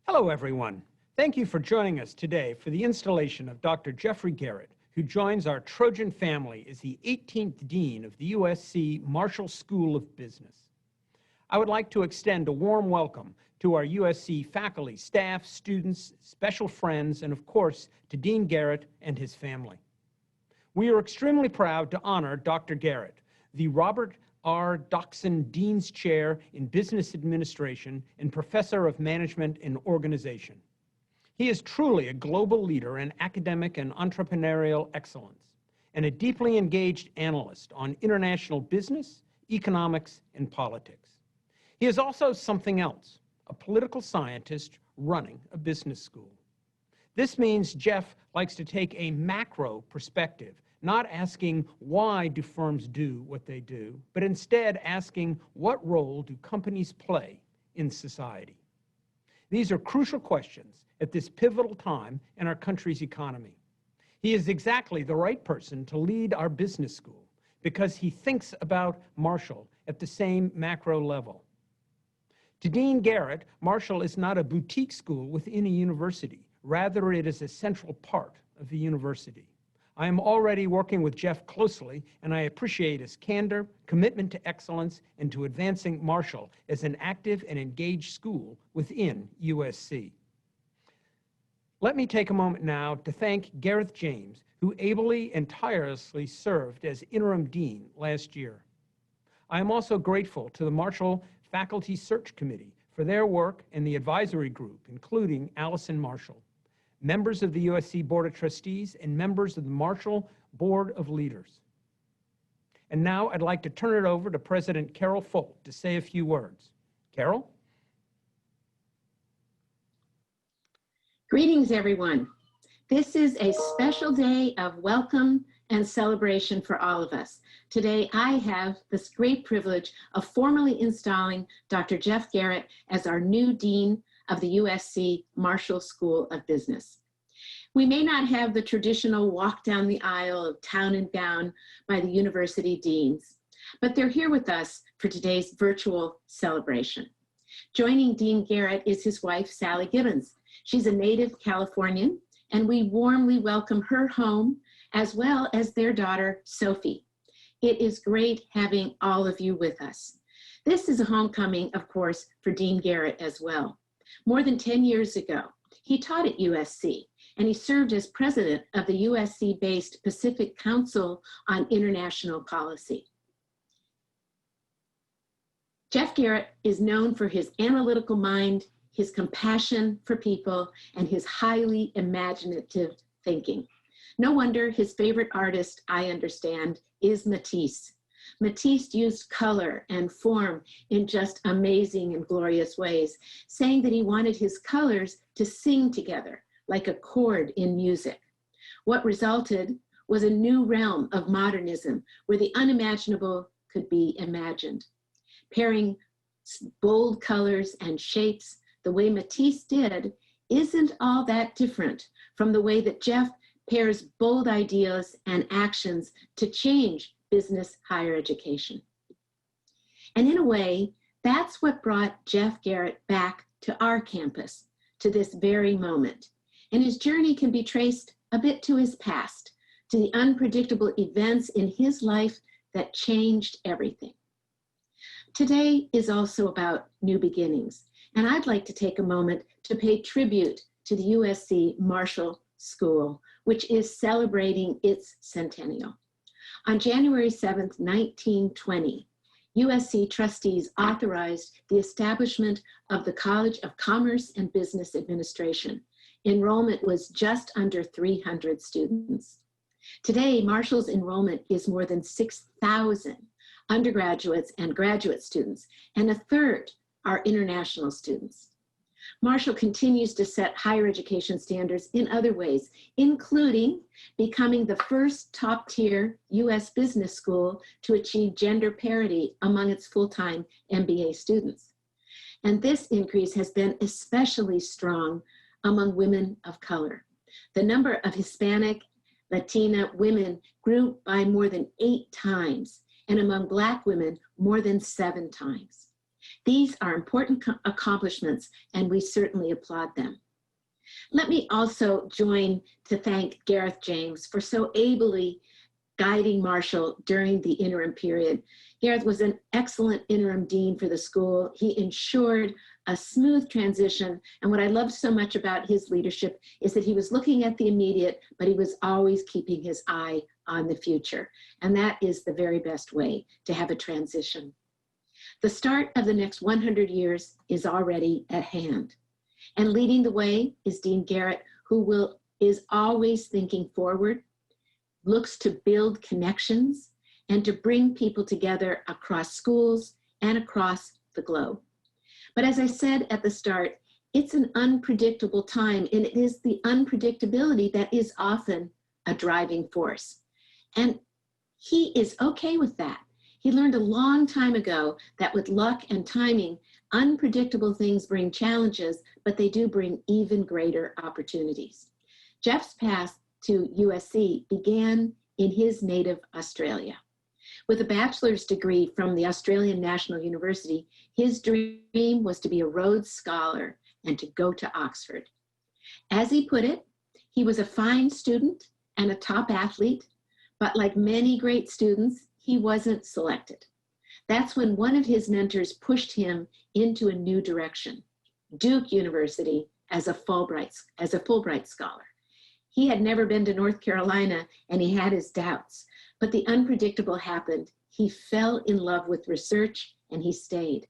Hello, everyone. Thank you for joining us today for the installation of Dr. Jeffrey Garrett, who joins our Trojan family as the 18th Dean of the USC Marshall School of Business. I would like to extend a warm welcome to our USC faculty, staff, students, special friends, and of course, to Dean Garrett and his family. We are extremely proud to honor Dr. Garrett, the Robert R. Dockson Dean's Chair in Business Administration and Professor of Management and Organization. He is truly a global leader in academic and entrepreneurial excellence, and a deeply engaged analyst on international business, economics, and politics. He is also something else, a political scientist running a business school. This means Jeff likes to take a macro perspective, not asking why do firms do what they do, but instead asking what role do companies play in society. These are crucial questions at this pivotal time in our country's economy. He is exactly the right person to lead our business school because he thinks about Marshall at the same macro level. To Dean Garrett, Marshall is not a boutique school within a university. Rather, it is a central part of the university. I am already working with Jeff closely, and I appreciate his candor, commitment to excellence, and to advancing Marshall as an active and engaged school within USC. Let me take a moment now to thank Gareth James, who ably and tirelessly served as interim dean last year. I am also grateful to the Marshall Faculty Search Committee for their work and the advisory group, including Allison Marshall, members of the USC Board of Trustees, and members of the Marshall Board of Leaders. And now I'd like to turn it over to President Carol Folt to say a few words. Carol? Greetings, everyone. This is a special day of welcome and celebration for all of us. Today, I have this great privilege of formally installing Dr. Jeff Garrett as our new Dean of the USC Marshall School of Business. We may not have the traditional walk down the aisle of town and gown by the university deans, but they're here with us for today's virtual celebration. Joining Dean Garrett is his wife, Sally Gibbons. She's a native Californian, and we warmly welcome her home, as well as their daughter, Sophie. It is great having all of you with us. This is a homecoming, of course, for Dean Garrett as well. More than 10 years ago, he taught at USC, and he served as president of the USC-based Pacific Council on International Policy. Jeff Garrett is known for his analytical mind, his compassion for people, and his highly imaginative thinking. No wonder his favorite artist, I understand, is Matisse. Matisse used color and form in just amazing and glorious ways, saying that he wanted his colors to sing together like a chord in music. What resulted was a new realm of modernism where the unimaginable could be imagined. Pairing bold colors and shapes the way Matisse did isn't all that different from the way that Jeff pairs bold ideas and actions to change business higher education. And in a way, that's what brought Jeff Garrett back to our campus, to this very moment. And his journey can be traced a bit to his past, to the unpredictable events in his life that changed everything. Today is also about new beginnings, and I'd like to take a moment to pay tribute to the USC Marshall School, which is celebrating its centennial. On January 7th, 1920, USC trustees authorized the establishment of the College of Commerce and Business Administration. Enrollment was just under 300 students. Today, Marshall's enrollment is more than 6,000 undergraduates and graduate students, and a third are international students. Marshall continues to set higher education standards in other ways, including becoming the first top-tier U.S. business school to achieve gender parity among its full-time MBA students. And this increase has been especially strong among women of color. The number of Hispanic, Latina women grew by more than 8 times, and among Black women, more than 7 times. These are important accomplishments, and we certainly applaud them. Let me also join to thank Gareth James for so ably guiding Marshall during the interim period. Gareth was an excellent interim dean for the school. He ensured a smooth transition. And what I loved so much about his leadership is that he was looking at the immediate, but he was always keeping his eye on the future. And that is the very best way to have a transition. The start of the next 100 years is already at hand. And leading the way is Dean Garrett, who is always thinking forward, looks to build connections, and to bring people together across schools and across the globe. But as I said at the start, it's an unpredictable time, and it is the unpredictability that is often a driving force. And he is okay with that. He learned a long time ago that with luck and timing, unpredictable things bring challenges, but they do bring even greater opportunities. Jeff's path to USC began in his native Australia. With a bachelor's degree from the Australian National University, his dream was to be a Rhodes Scholar and to go to Oxford. As he put it, he was a fine student and a top athlete, but like many great students, he wasn't selected. That's when one of his mentors pushed him into a new direction, Duke University as a Fulbright Scholar. He had never been to North Carolina and he had his doubts, but the unpredictable happened. He fell in love with research and he stayed.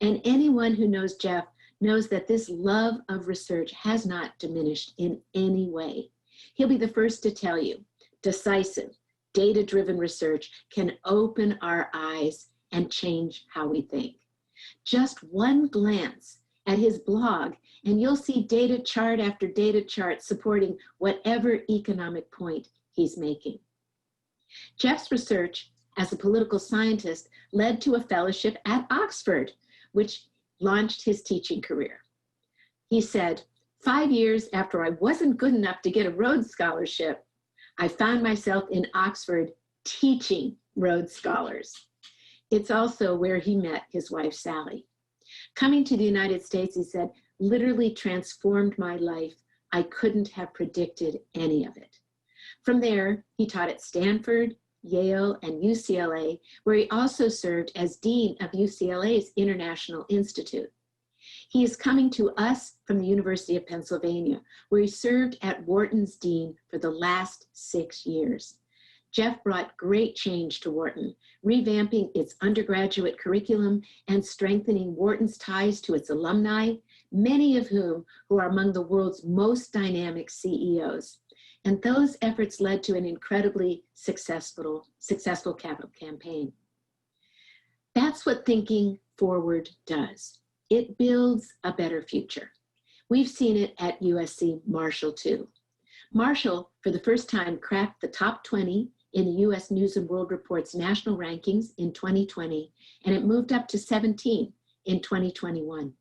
And anyone who knows Jeff knows that this love of research has not diminished in any way. He'll be the first to tell you, decisive, data-driven research can open our eyes and change how we think. Just one glance at his blog and you'll see data chart after data chart supporting whatever economic point he's making. Jeff's research as a political scientist led to a fellowship at Oxford, which launched his teaching career. He said, 5 years after I wasn't good enough to get a Rhodes Scholarship, I found myself in Oxford teaching Rhodes Scholars. It's also where he met his wife, Sally. Coming to the United States, he said, literally transformed my life. I couldn't have predicted any of it. From there, he taught at Stanford, Yale, and UCLA, where he also served as Dean of UCLA's International Institute. He is coming to us from the University of Pennsylvania, where he served at Wharton's Dean for the last 6 years. Jeff brought great change to Wharton, revamping its undergraduate curriculum and strengthening Wharton's ties to its alumni, many of whom are among the world's most dynamic CEOs. And those efforts led to an incredibly successful capital campaign. That's what thinking forward does. It builds a better future. We've seen it at USC Marshall too. Marshall, for the first time, cracked the top 20 in the US News and World Report's national rankings in 2020, and it moved up to 17 in 2021.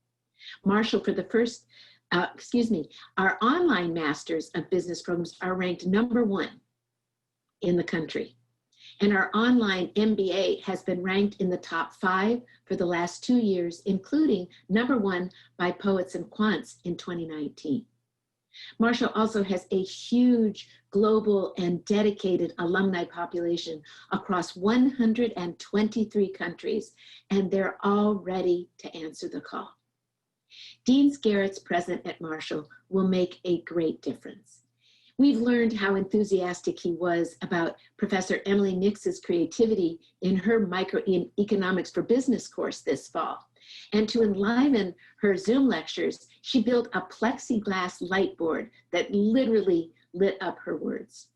Marshall, for the first, our online Masters of Business programs are ranked #1 in the country. And our online MBA has been ranked in the top 5 for the last 2 years, including #1 by Poets and Quants in 2019. Marshall also has a huge global and dedicated alumni population across 123 countries, and they're all ready to answer the call. Dean Garrett's presence at Marshall will make a great difference. We've learned how enthusiastic he was about Professor Emily Nix's creativity in her Microeconomics for Business course this fall. And to enliven her Zoom lectures, she built a plexiglass light board that literally lit up her words.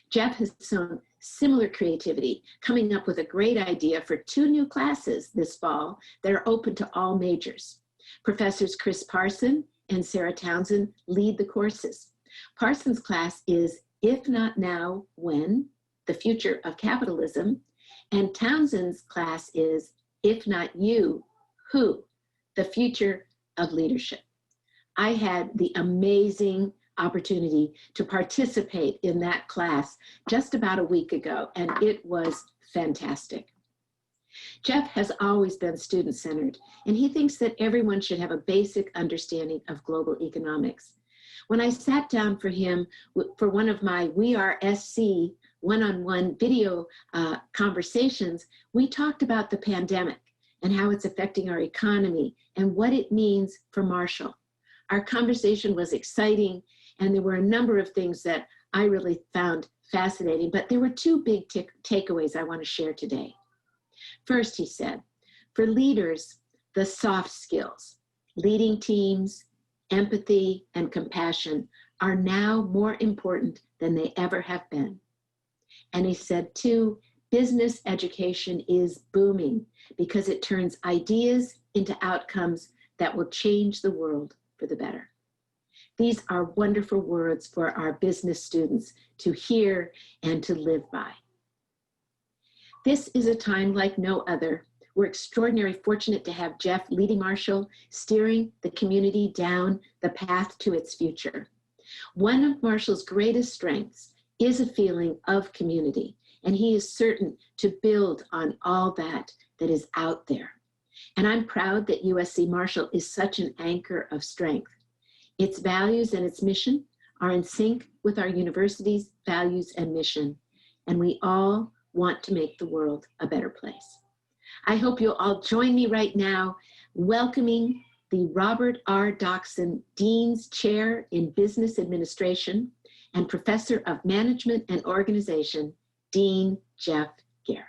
Jeff has shown similar creativity, coming up with a great idea for 2 new classes this fall that are open to all majors. Professors Chris Parson and Sarah Townsend lead the courses. Parsons' class is If Not Now, When? The Future of Capitalism, and Townsend's class is If Not You, Who? The Future of Leadership. I had the amazing opportunity to participate in that class just about a week ago, and it was fantastic. Jeff has always been student-centered, and he thinks that everyone should have a basic understanding of global economics. When I sat down for him for one of my We Are SC one-on-one video conversations, we talked about the pandemic and how it's affecting our economy and what it means for Marshall. Our conversation was exciting, and there were a number of things that I really found fascinating, but there were two big takeaways I want to share today. First, he said, for leaders, the soft skills, leading teams, empathy, and compassion are now more important than they ever have been. And he said, too, business education is booming because it turns ideas into outcomes that will change the world for the better. These are wonderful words for our business students to hear and to live by. This is a time like no other. We're extraordinarily fortunate to have Jeff leading Marshall, steering the community down the path to its future. One of Marshall's greatest strengths is a feeling of community, and he is certain to build on all that is out there. And I'm proud that USC Marshall is such an anchor of strength. Its values and its mission are in sync with our university's values and mission, and we all want to make the world a better place. I hope you'll all join me right now welcoming the Robert R. Dockson Dean's Chair in Business Administration and Professor of Management and Organization, Dean Jeff Garrett.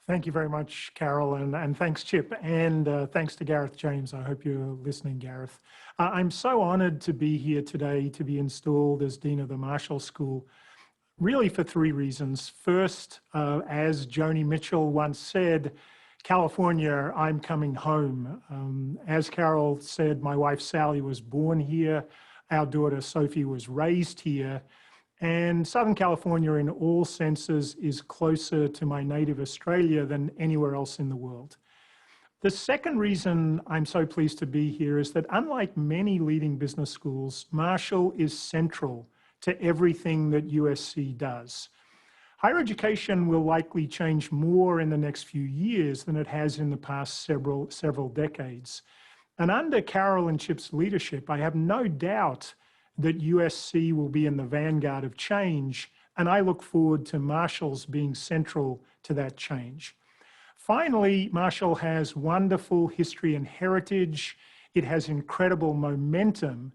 Thank you very much, Carol, and thanks, Chip, and thanks to Gareth James. I hope you're listening, Gareth. I'm so honored to be here today to be installed as Dean of the Marshall School, really for three reasons. First, as Joni Mitchell once said, California, I'm coming home. As Carol said, my wife Sally was born here. Our daughter Sophie was raised here. And Southern California in all senses is closer to my native Australia than anywhere else in the world. The second reason I'm so pleased to be here is that unlike many leading business schools, Marshall is central to everything that USC does. Higher education will likely change more in the next few years than it has in the past several decades. And under Carol and Chip's leadership, I have no doubt that USC will be in the vanguard of change, and I look forward to Marshall's being central to that change. Finally, Marshall has wonderful history and heritage. It has incredible momentum,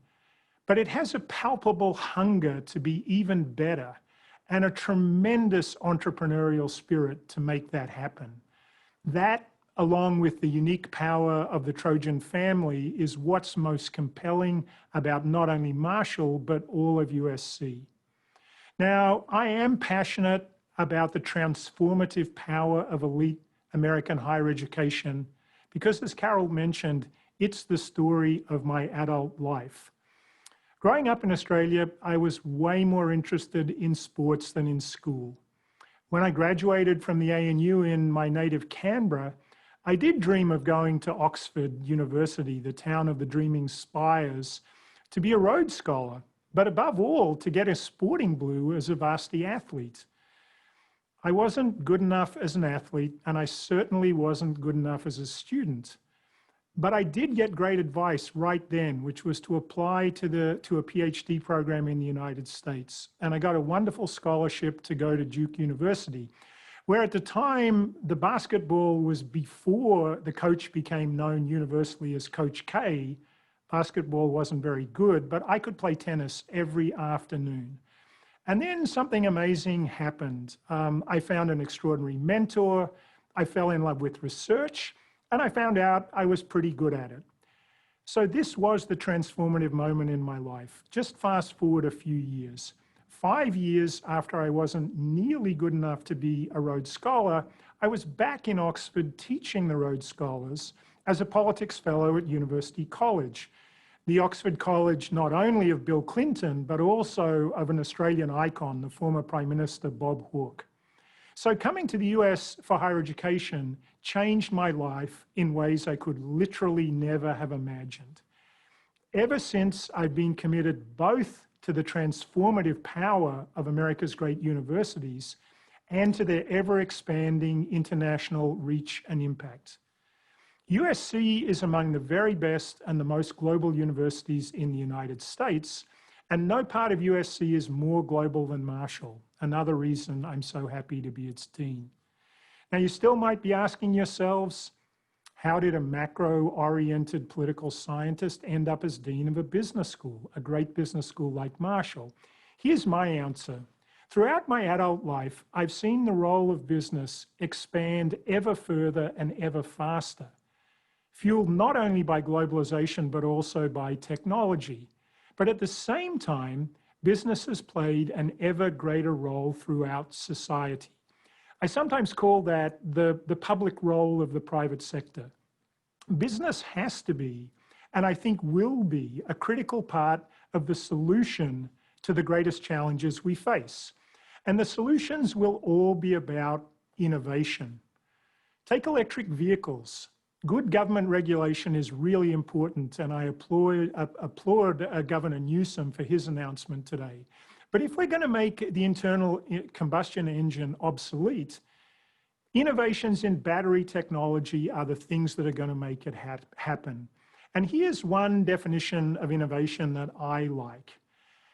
but it has a palpable hunger to be even better and a tremendous entrepreneurial spirit to make that happen. That, along with the unique power of the Trojan family, is what's most compelling about not only Marshall, but all of USC. Now, I am passionate about the transformative power of elite American higher education because, as Carol mentioned, it's the story of my adult life. Growing up in Australia, I was way more interested in sports than in school. When I graduated from the ANU in my native Canberra, I did dream of going to Oxford University, the town of the dreaming spires, to be a Rhodes Scholar, but above all, to get a sporting blue as a varsity athlete. I wasn't good enough as an athlete, and I certainly wasn't good enough as a student. But I did get great advice right then, which was to apply to a PhD program in the United States. And I got a wonderful scholarship to go to Duke University, where at the time, the basketball was before the coach became known universally as Coach K. Basketball wasn't very good, but I could play tennis every afternoon. And then something amazing happened. I found an extraordinary mentor. I fell in love with research, and I found out I was pretty good at it. So this was the transformative moment in my life. Just fast forward a few years. 5 years after I wasn't nearly good enough to be a Rhodes Scholar, I was back in Oxford teaching the Rhodes Scholars as a politics fellow at University College, the Oxford College not only of Bill Clinton, but also of an Australian icon, the former Prime Minister Bob Hawke. So coming to the US for higher education changed my life in ways I could literally never have imagined. Ever since, I've been committed both to the transformative power of America's great universities and to their ever-expanding international reach and impact. USC is among the very best and the most global universities in the United States, and no part of USC is more global than Marshall, another reason I'm so happy to be its dean. Now, you still might be asking yourselves, how did a macro-oriented political scientist end up as dean of a business school, a great business school like Marshall? Here's my answer. Throughout my adult life, I've seen the role of business expand ever further and ever faster, fueled not only by globalization, but also by technology. But at the same time, business has played an ever greater role throughout society. I sometimes call that the public role of the private sector. Business has to be, and I think will be, a critical part of the solution to the greatest challenges we face. And the solutions will all be about innovation. Take electric vehicles. Good government regulation is really important, and I applaud Governor Newsom for his announcement today. But if we're going to make the internal combustion engine obsolete, innovations in battery technology are the things that are going to make it happen. And here's one definition of innovation that I like.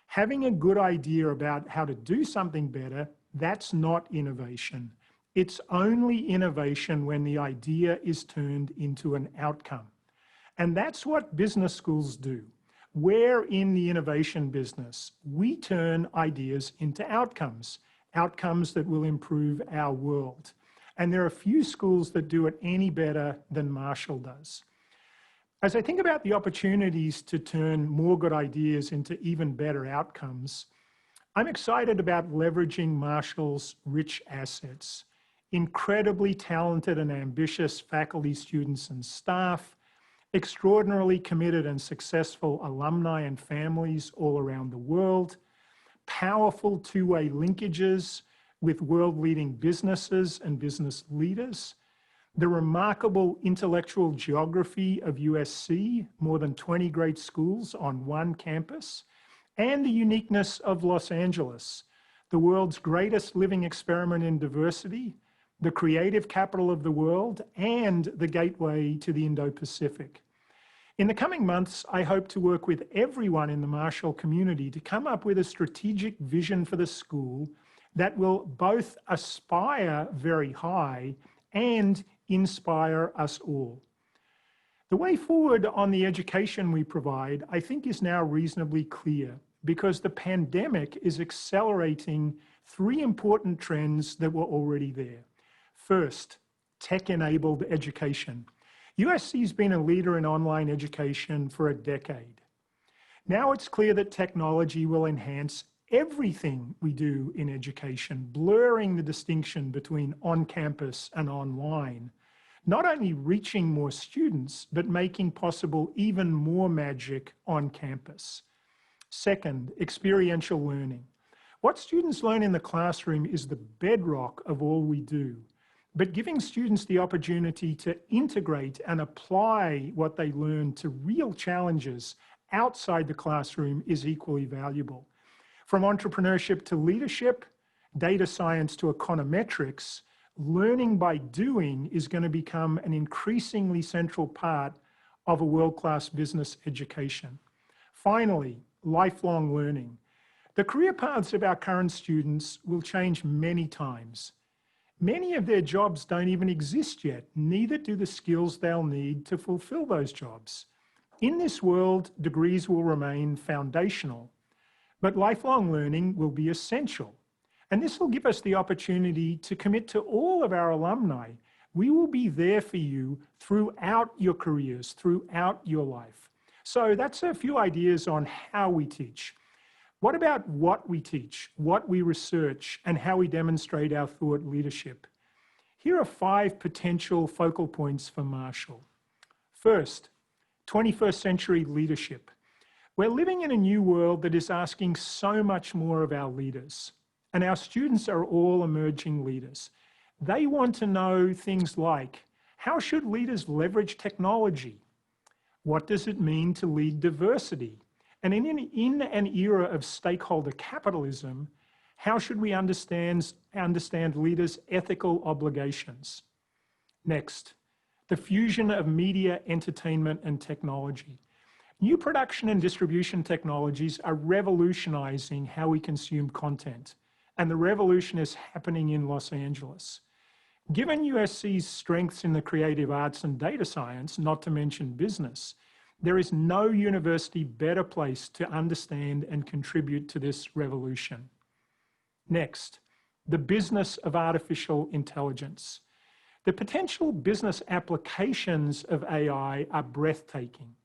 Having a good idea about how to do something better, that's not innovation. It's only innovation when the idea is turned into an outcome. And that's what business schools do. We're in the innovation business. We turn ideas into outcomes, outcomes that will improve our world. And there are few schools that do it any better than Marshall does. As I think about the opportunities to turn more good ideas into even better outcomes, I'm excited about leveraging Marshall's rich assets. Incredibly talented and ambitious faculty, students, and staff, extraordinarily committed and successful alumni and families all around the world, powerful two-way linkages with world-leading businesses and business leaders, the remarkable intellectual geography of USC, more than 20 great schools on one campus, and the uniqueness of Los Angeles, the world's greatest living experiment in diversity, the creative capital of the world, and the gateway to the Indo-Pacific. In the coming months, I hope to work with everyone in the Marshall community to come up with a strategic vision for the school that will both aspire very high and inspire us all. The way forward on the education we provide, I think, is now reasonably clear because the pandemic is accelerating three important trends that were already there. First, tech-enabled education. USC has been a leader in online education for a decade. Now it's clear that technology will enhance everything we do in education, blurring the distinction between on-campus and online, not only reaching more students, but making possible even more magic on campus. Second, experiential learning. What students learn in the classroom is the bedrock of all we do. But giving students the opportunity to integrate and apply what they learn to real challenges outside the classroom is equally valuable. From entrepreneurship to leadership, data science to econometrics, learning by doing is going to become an increasingly central part of a world-class business education. Finally, lifelong learning. The career paths of our current students will change many times. Many of their jobs don't even exist yet, neither do the skills they'll need to fulfill those jobs. In this world, degrees will remain foundational, but lifelong learning will be essential. And this will give us the opportunity to commit to all of our alumni. We will be there for you throughout your careers, throughout your life. So that's a few ideas on how we teach. What about what we teach, what we research, and how we demonstrate our thought leadership? Here are 5 potential focal points for Marshall. First, 21st century leadership. We're living in a new world that is asking so much more of our leaders, and our students are all emerging leaders. They want to know things like, how should leaders leverage technology? What does it mean to lead diversity? And in an era of stakeholder capitalism, How should we understand leaders' ethical obligations? Next, the fusion of media, entertainment, and technology. New production and distribution technologies are revolutionizing how we consume content, and the revolution is happening in Los Angeles. Given USC's strengths in the creative arts and data science, not to mention business, there is no university better placed to understand and contribute to this revolution. Next, the business of artificial intelligence. The potential business applications of AI are breathtaking,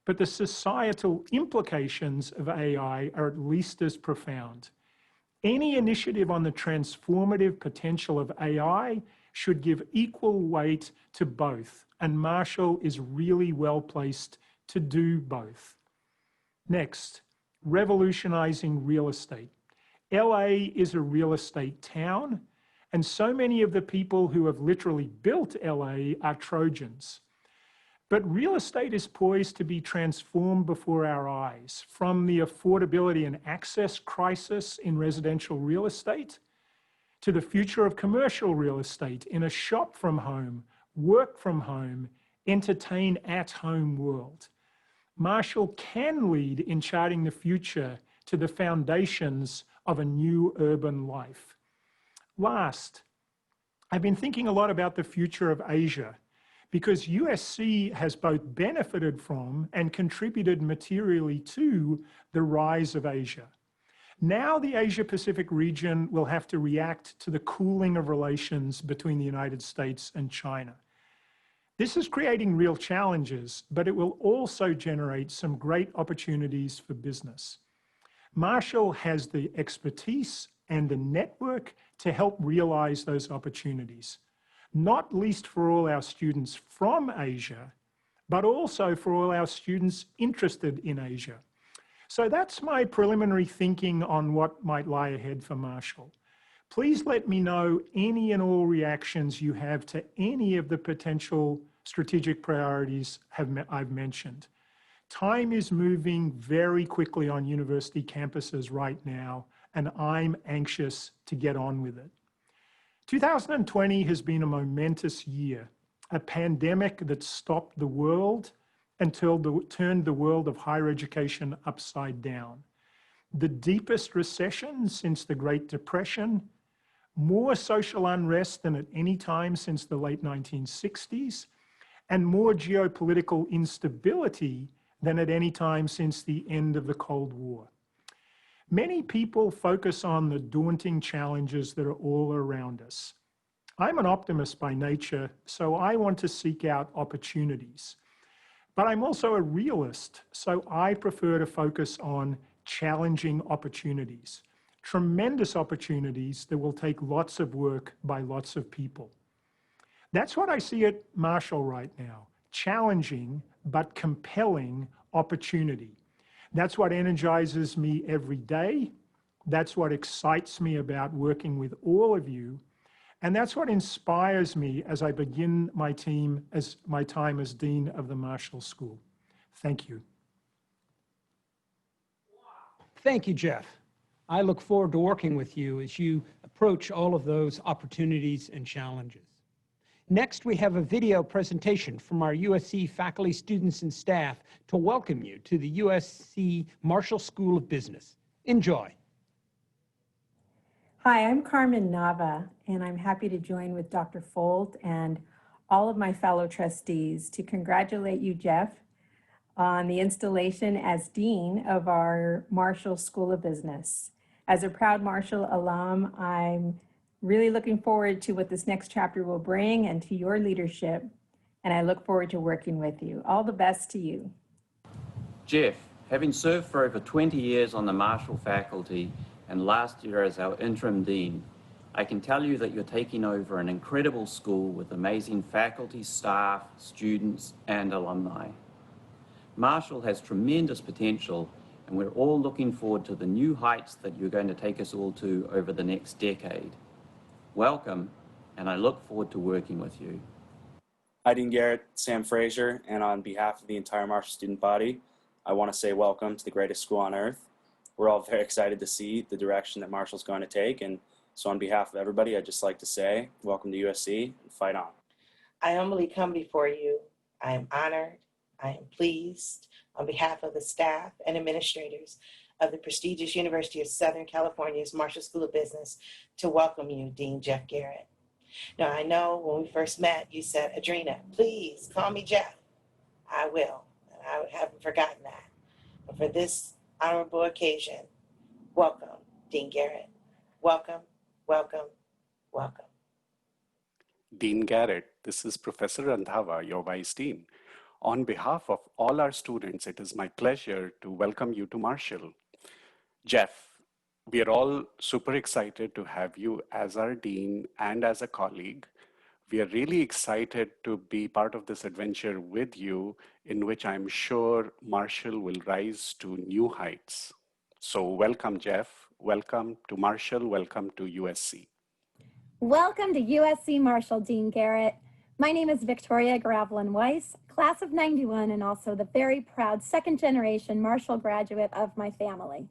but the societal implications of AI are at least as profound. Any initiative on the transformative potential of AI should give equal weight to both, and Marshall is really well placed to do both. Next, revolutionizing real estate. LA is a real estate town, and so many of the people who have literally built LA are Trojans. But real estate is poised to be transformed before our eyes, from the affordability and access crisis in residential real estate to the future of commercial real estate in a shop from home, work from home, entertain at home world. Marshall can lead in charting the future to the foundations of a new urban life. Last, I've been thinking a lot about the future of Asia, because USC has both benefited from and contributed materially to the rise of Asia. Now the Asia-Pacific region will have to react to the cooling of relations between the United States and China. This is creating real challenges, but it will also generate some great opportunities for business. Marshall has the expertise and the network to help realize those opportunities, not least for all our students from Asia, but also for all our students interested in Asia. So that's my preliminary thinking on what might lie ahead for Marshall. Please let me know any and all reactions you have to any of the potential strategic priorities I've mentioned. Time is moving very quickly on university campuses right now, and I'm anxious to get on with it. 2020 has been a momentous year, a pandemic that stopped the world and turned the world of higher education upside down. The deepest recession since the Great Depression, more social unrest than at any time since the late 1960s, and more geopolitical instability than at any time since the end of the Cold War. Many people focus on the daunting challenges that are all around us. I'm an optimist by nature, so I want to seek out opportunities. But I'm also a realist, so I prefer to focus on challenging opportunities, tremendous opportunities that will take lots of work by lots of people. That's what I see at Marshall right now, challenging but compelling opportunity. That's what energizes me every day. That's what excites me about working with all of you. And that's what inspires me as I begin my time as Dean of the Marshall School. Thank you. Thank you, Jeff. I look forward to working with you as you approach all of those opportunities and challenges. Next, we have a video presentation from our USC faculty, students, and staff to welcome you to the USC Marshall School of Business. Enjoy. Hi, I'm Carmen Nava, and I'm happy to join with Dr. Folt and all of my fellow trustees to congratulate you, Jeff, on the installation as Dean of our Marshall School of Business. As a proud Marshall alum, I'm really looking forward to what this next chapter will bring and to your leadership, and I look forward to working with you. All the best to you. Jeff, having served for over 20 years on the Marshall faculty and last year as our interim dean, I can tell you that you're taking over an incredible school with amazing faculty, staff, students, and alumni. Marshall has tremendous potential, and we're all looking forward to the new heights that you're going to take us all to over the next decade. Welcome, and I look forward to working with you. Hi, Dean Garrett, Sam Frazier, and on behalf of the entire Marshall student body, I want to say welcome to the greatest school on earth. we're all very excited to see the direction that Marshall's going to take. And so on behalf of everybody, I'd just like to say, welcome to USC and fight on. I humbly come before you. I am honored. I am pleased on behalf of the staff and administrators of the prestigious University of Southern California's Marshall School of Business to welcome you, Dean Jeff Garrett. Now, I know when we first met, you said, Adrena, please call me Jeff. I will, and I haven't forgotten that. But for this honorable occasion, welcome, Dean Garrett. Welcome, welcome, welcome. Dean Garrett, this is Professor Randhawa, your Vice Dean. On behalf of all our students, it is my pleasure to welcome you to Marshall. Jeff, we are all super excited to have you as our Dean and as a colleague. We are really excited to be part of this adventure with you, in which I'm sure Marshall will rise to new heights. So welcome, Jeff. Welcome to Marshall. Welcome to USC. Welcome to USC Marshall, Dean Garrett. My name is Victoria Gravelin Weiss, class of 91, and also the very proud second generation Marshall graduate of my family.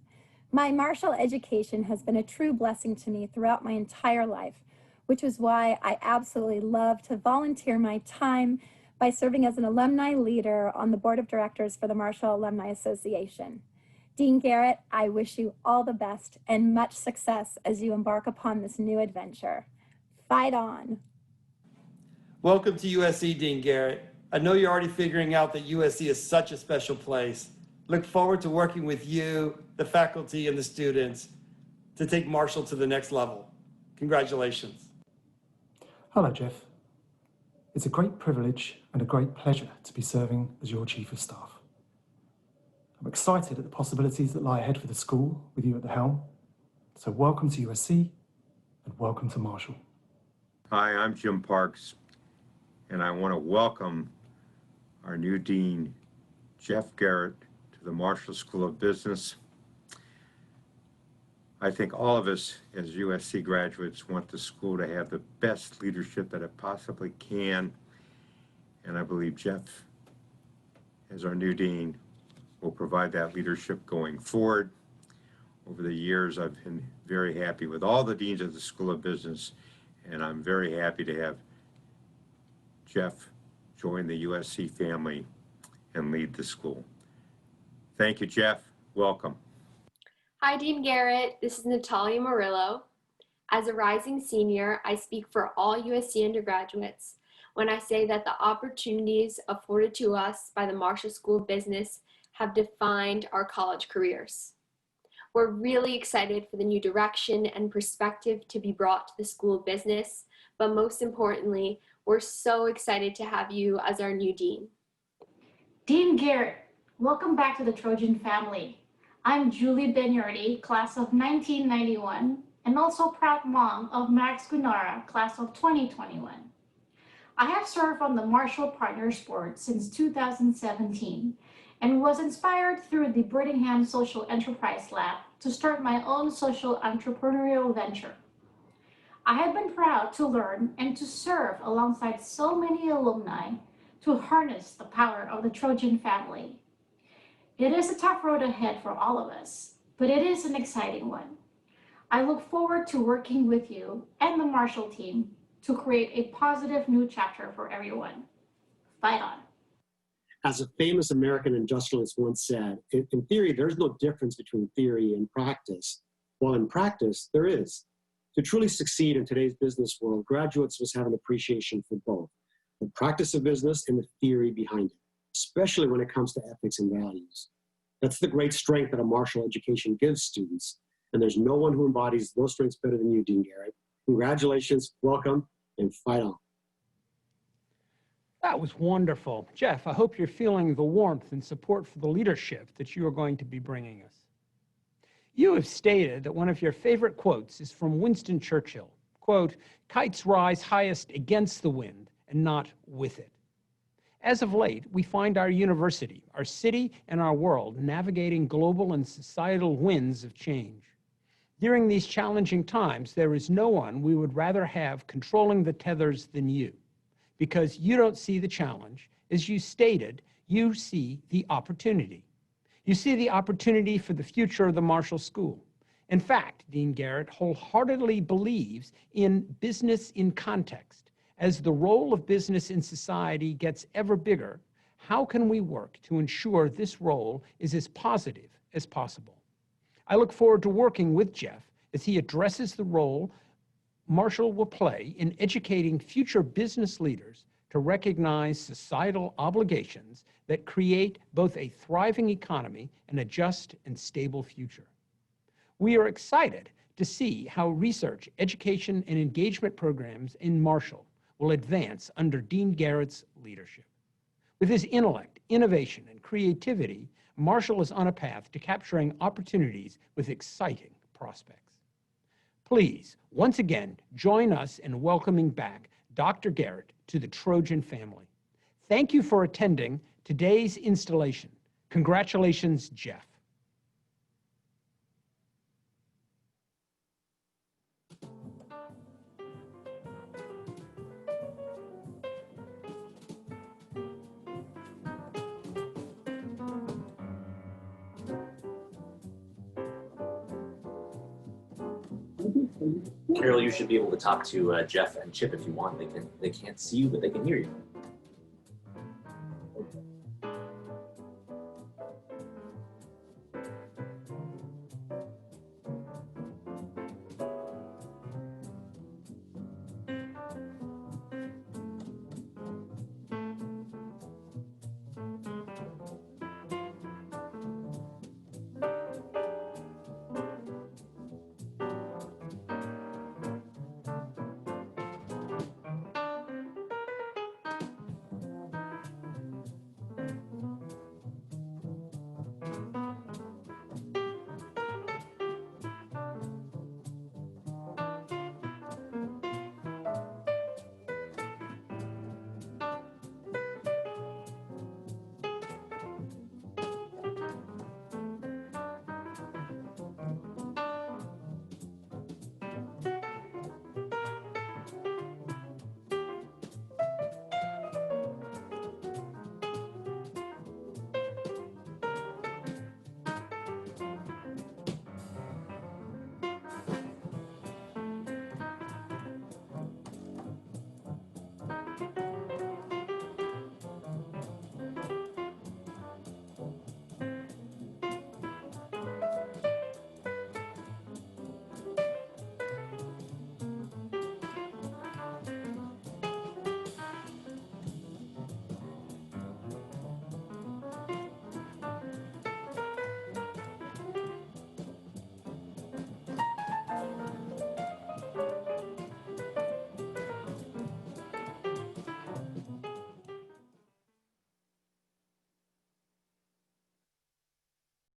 My Marshall education has been a true blessing to me throughout my entire life, which is why I absolutely love to volunteer my time by serving as an alumni leader on the board of directors for the Marshall Alumni Association. Dean Garrett, I wish you all the best and much success as you embark upon this new adventure. Fight on. Welcome to USC, Dean Garrett. I know you're already figuring out that USC is such a special place. Look forward to working with you, the faculty, and the students to take Marshall to the next level. Congratulations. Hello, Jeff. It's a great privilege and a great pleasure to be serving as your Chief of Staff. I'm excited at the possibilities that lie ahead for the school with you at the helm. So welcome to USC and welcome to Marshall. Hi, I'm Jim Parks, and I want to welcome our new Dean, Jeff Garrett, to the Marshall School of Business. I think all of us as USC graduates want the school to have the best leadership that it possibly can, and I believe Jeff, as our new Dean, will provide that leadership going forward. Over the years, I've been very happy with all the deans of the School of Business, and I'm very happy to have Jeff join the USC family and lead the school. Thank you, Jeff. Welcome. Hi, Dean Garrett. This is Natalia Murillo. As a rising senior, I speak for all USC undergraduates when I say that the opportunities afforded to us by the Marshall School of Business have defined our college careers. We're really excited for the new direction and perspective to be brought to the School of Business, but most importantly, we're so excited to have you as our new Dean. Dean Garrett, welcome back to the Trojan family. I'm Julie Benyardi, class of 1991, and also proud mom of Max Gunara, class of 2021. I have served on the Marshall Partners Board since 2017 and was inspired through the Brittingham Social Enterprise Lab to start my own social entrepreneurial venture. I have been proud to learn and to serve alongside so many alumni to harness the power of the Trojan family. It is a tough road ahead for all of us, but it is an exciting one. I look forward to working with you and the Marshall team to create a positive new chapter for everyone. Fight on. As a famous American industrialist once said, in theory, there's no difference between theory and practice. While in practice, there is. To truly succeed in today's business world, graduates must have an appreciation for both the practice of business and the theory behind it, especially when it comes to ethics and values. That's the great strength that a Marshall education gives students, and there's no one who embodies those strengths better than you, Dean Garrett. Congratulations, welcome, and fight on. That was wonderful. Jeff, I hope you're feeling the warmth and support for the leadership that you are going to be bringing us. You have stated that one of your favorite quotes is from Winston Churchill. Quote, "Kites rise highest against the wind and not with it." As of late, we find our university, our city, and our world navigating global and societal winds of change. During these challenging times, there is no one we would rather have controlling the tethers than you, because you don't see the challenge. As you stated, you see the opportunity. You see the opportunity for the future of the Marshall School. In fact, Dean Garrett wholeheartedly believes in business in context. As the role of business in society gets ever bigger, how can we work to ensure this role is as positive as possible? I look forward to working with Jeff as he addresses the role Marshall will play in educating future business leaders to recognize societal obligations that create both a thriving economy and a just and stable future. We are excited to see how research, education, and engagement programs in Marshall will advance under Dean Garrett's leadership. With his intellect, innovation, and creativity, Marshall is on a path to capturing opportunities with exciting prospects. Please, once again, join us in welcoming back Dr. Garrett to the Trojan family. Thank you for attending today's installation. Congratulations, Jeff. Carol, you should be able to talk to Jeff and Chip if you want. They can't see you, but they can hear you.